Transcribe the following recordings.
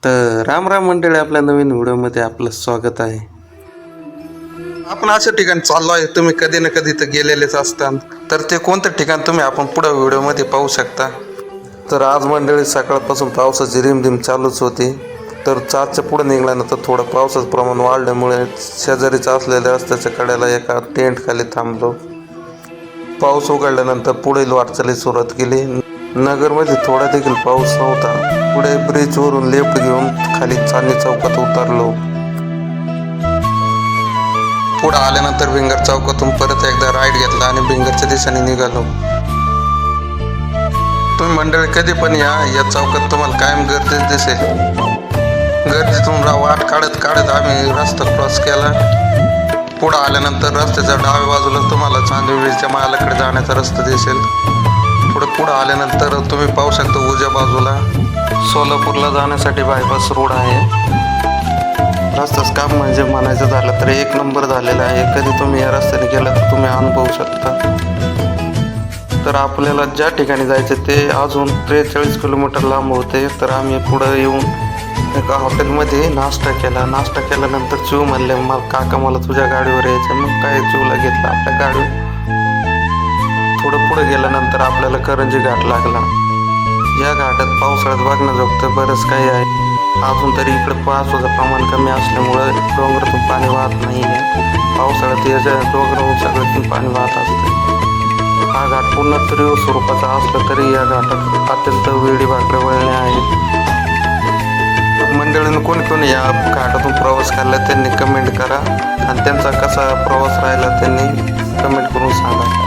तर राम राम मंडळी, आपल्या नवीन व्हिडिओमध्ये आपलं स्वागत आहे. आपण अशा ठिकाणी चाललो आहे, तुम्ही कधी ना कधी तर गेलेलेच असतात. तर ते कोणतं ठिकाण तुम्ही आपण पुढे व्हिडिओमध्ये पाहू शकता. तर आज मंडळी सकाळपासून पावसाची रिमझिम चालूच होती. तर 4च्या पुढे निघाल्यानंतर थोडं पावसाचं प्रमाण वाढल्यामुळे शेजारीच असलेल्या रस्त्याच्या कडेला एका टेंट खाली थांबलो. पाऊस उघडल्यानंतर पुढील वाटचालीस सुरुवात केली. नगरमध्ये थोडा देखील पाऊस नव्हता. पुढे ब्रिजवरून लेफ्ट घेऊन खाली चांदणी चौकात उतरलो. पुढे आल्यानंतर भिंगर चौकातून परत एकदा राईट घेतला आणि भिंगरच्या दिशेने निघालो. तुम्ही मंडळी कधी पण या चौकात तुम्हाला कायम गर्दी दिसेल. गर्दीतून वाट काढत काढत आम्ही रस्ता क्रॉस केला. पुढे आल्यानंतर रस्त्याच्या डाव्या बाजूला तुम्हाला चांदिवलीच्या महालाकडे जाण्याचा रस्ता दिसेल. पुढे आल्यानंतर तुम्ही पाहू शकता उजव्या बाजूला सोलापूरला जाण्यासाठी बायपास रोड आहे. रस्त्याचं काम म्हणजे म्हणायचं झालं तर एक नंबर झालेला आहे. कधी तुम्ही या रस्त्याने गेला तर तुम्ही अनुभवू शकता. तर आपल्याला ज्या ठिकाणी जायचे ते अजून 43 किलोमीटर लांब होते. तर आम्ही पुढे येऊन एका हॉटेलमध्ये नाश्ता केल्यानंतर चिव म्हणले, मला काका मला तुझ्या गाडीवर यायचं. मग काय चिवला घेतलं आपल्या गाडीवर. थोडं पुढे गेल्यानंतर आपल्याला करंजी घाट लागला. या घाटात पावसाळ्यात बघण्याजोगतं बरंच काही आहे. अजून तरी इकडे पावसाचं प्रमाण कमी असल्यामुळं डोंगरातून पाणी वाहत नाही आहे. पावसाळ्यात याच्या डोंगरावरून सगळ्यातून पाणी वाहत असते. हा घाट पूर्ण तीव्र स्वरूपाचा असला तरी या घाटात अत्यंत वेडी वाकडे वळणे आहेत. मंडळीनं कोणी या घाटातून प्रवास केला त्यांनी कमेंट करा आणि त्यांचा कसा प्रवास राहिला त्यांनी कमेंट करून सांगा.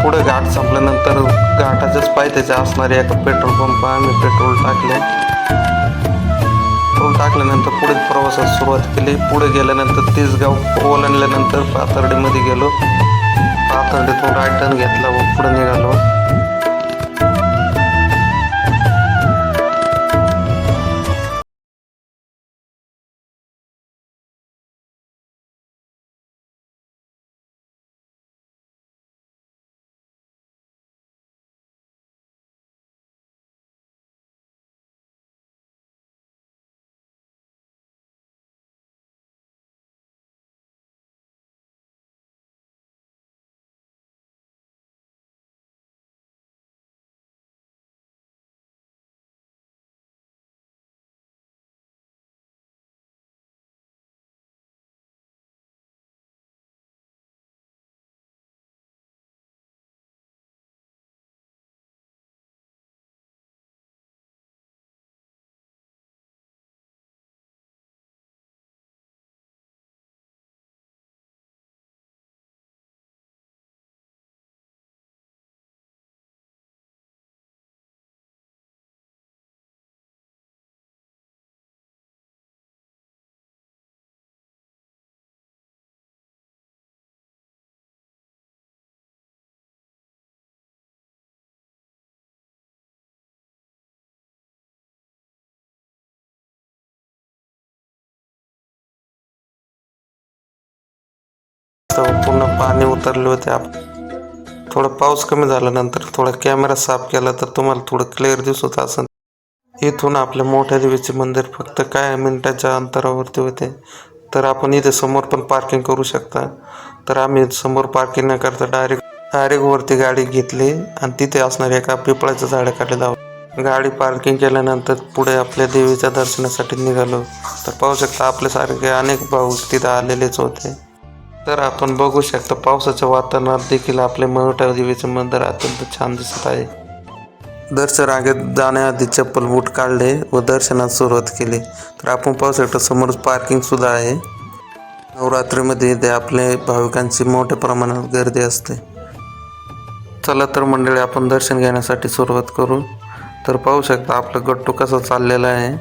पुढे घाट संपल्यानंतर घाटाच्याच पायथ्याचे असणारे एका पेट्रोल पंप आम्ही पेट्रोल टाकल्यानंतर पुढे प्रवासास सुरुवात केली. पुढे गेल्यानंतर तिसगाव ओलांडल्यानंतर पाथर्डीमध्ये गेलो. पाथर्डीतून राईट टर्न घेतला व पुढे निघालो. पूर्ण पाणी उतरले होते. थोडं पाऊस कमी झाल्यानंतर थोडा कॅमेरा साफ केला तर तुम्हाला थोडं क्लिअर दिसत असेल. इथून आपल्या मोठ्या देवीचे मंदिर फक्त काही मिनिटाच्या अंतरावरती होते. तर आपण इथे समोर पण पार्किंग करू शकता. तर आम्ही समोर पार्किंग न करता डायरेक्ट वरती गाडी घेतली आणि तिथे असणाऱ्या एका पिपळाच्या झाडाखाली लावली. गाडी पार्किंग केल्यानंतर पुढे आपल्या देवीच्या दर्शनासाठी निघालो. तर पाहू शकता आपल्यासारखे अनेक भाऊ तिथे आलेलेच होते. तर आपण बघू शकता पावसाच्या वातावरणात देखील आपले मोठ्या देवीचे मंदिर अत्यंत छान दिसत आहे. दर्शन रांगेत जाण्याआधी चप्पल बूट काढले व दर्शनात सुरुवात केली. तर आपण पाहू शकतो समोर पार्किंग सुद्धा आहे. नवरात्रीमध्ये इथे आपले भाविकांची मोठ्या प्रमाणात गर्दी असते. चला तर मंडळी आपण दर्शन घेण्यासाठी सुरुवात करू. तर पाहू शकता आपलं गट्टू कसं चाललेलं आहे.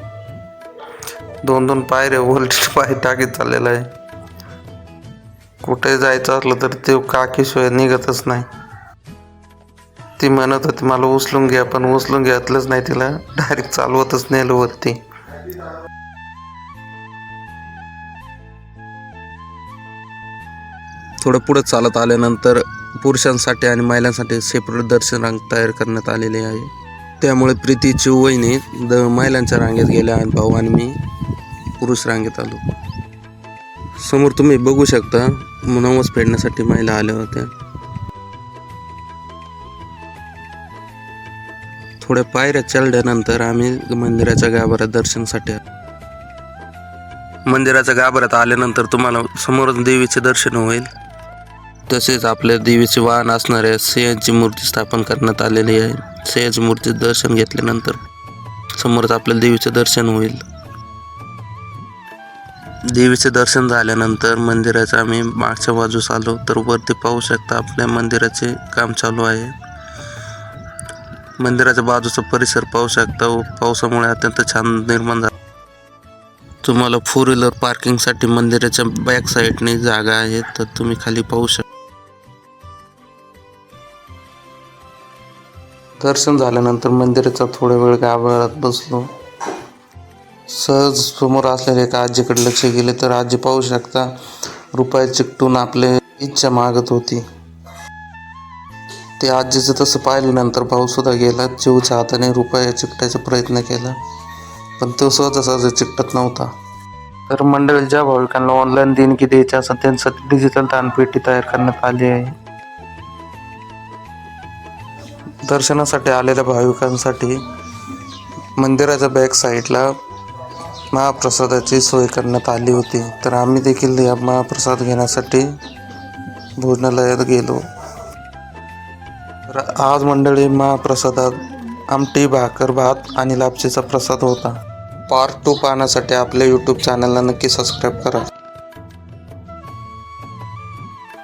2-2 पायऱ्या वरती पाय टाकीत चाललेला आहे. कुठे जायचं असलं तर ते काकीशिवाय निघतच नाही. ती म्हणत होती मला उचलून घ्या, पण उचलून घेतलंच नाही तिला. डायरेक्ट चालवतच नेलं वरती. थोडं पुढे चालत आल्यानंतर पुरुषांसाठी आणि महिलांसाठी सेपरेट दर्शन रांग तयार करण्यात आलेली आहे. त्यामुळे प्रीतीची वहिनी महिलांच्या रांगेत गेल्या आणि भाऊ आणि मी पुरुष रांगेत आलो. समोर तुम्ही बघू शकता नवस फेडण्यासाठी महिला आल्या होत्या. थोड्या पायऱ्या चढल्यानंतर आम्ही मंदिराच्या गाभाऱ्यात दर्शनासाठी आलो. मंदिराच्या गाभाऱ्यात आल्यानंतर तुम्हाला समोर देवीचे दर्शन होईल. तसेच आपल्या देवीचे वाहन असणाऱ्या सिंहाची मूर्ती स्थापन करण्यात आलेली आहे. सिंहाची मूर्ती दर्शन घेतल्यानंतर समोरच आपल्याला देवीचे दर्शन होईल. देवीचे दर्शन झाल्यानंतर मंदिराच्या आम्ही मागच्या बाजूस आलो तर वरती पाहू शकता आपल्या मंदिराचे काम चालू आहे. मंदिराच्या बाजूचा परिसर पाहू शकता. पावसामुळे अत्यंत छान निर्माण झाला. तुम्हाला 4 व्हीलर पार्किंगसाठी मंदिराच्या बॅक साईडने जागा आहे तर तुम्ही खाली पाहू शकता. दर्शन झाल्यानंतर मंदिराचा थोडा वेळ गाभाऱ्यात बसलो. सहज समोर असलेल्या एका आजीकडे लक्ष गेले तर आजी पाहू शकता रुपये चिकटून आपले इच्छा मागत होती. ते आजीचं तसं पाहिल्यानंतर भाऊ सुद्धा गेला. जीवच्या हाताने रुपये चिकटायचा प्रयत्न केला पण तो सहजासहज चिकटत नव्हता. तर मंडळी, ज्या भाविकांना ऑनलाईन देणगी द्यायची असेल त्यांसाठी डिजिटल दानपेटी तयार करण्यात आली आहे. दर्शनासाठी आलेल्या भाविकांसाठी मंदिराच्या बॅक साईडला महाप्रसादाची सोय करण्यात आली होती. तर आम्ही देखील या महाप्रसाद घेण्यासाठी भोजनालयात गेलो. तर आज मंडळी महाप्रसादात आमटी, भाकर, भात आणि लापशीचा प्रसाद होता. पार्ट 2 पाहण्यासाठी आपल्या यूट्यूब चॅनलला नक्की सबस्क्राईब करा.